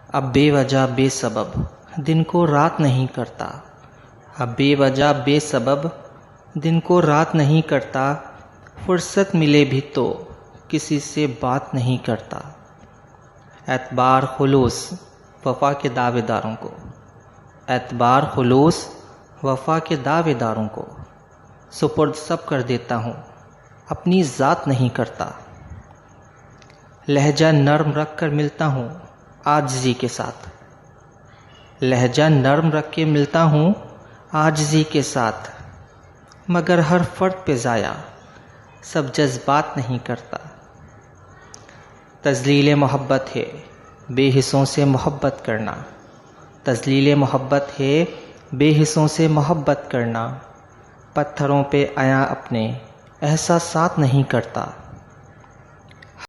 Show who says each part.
Speaker 1: अब बेवजह बेसबब दिन को रात नहीं करता। अब बेवजह बेसबब दिन को रात नहीं करता। फुर्सत मिले भी तो किसी से बात नहीं करता। एतबार खुलूस वफ़ा के दावेदारों को, एतबार खुलूस वफ़ा के दावेदारों को सुपुर्द सब कर देता हूँ, अपनी ज़ात नहीं करता। लहजा नर्म रख कर मिलता हूँ आजिज़ी के साथ, लहजा नर्म रख के मिलता हूँ आजिज़ी के साथ। मगर हर फ़र्द पे ज़ाया सब जज्बात नहीं करता। तज़लील मोहब्बत है बेहिस्सों से मोहब्बत करना, तज़लील मोहब्बत है बेहिस्सों से मोहब्बत करना। पत्थरों पे आया अपने एहसासात नहीं करता।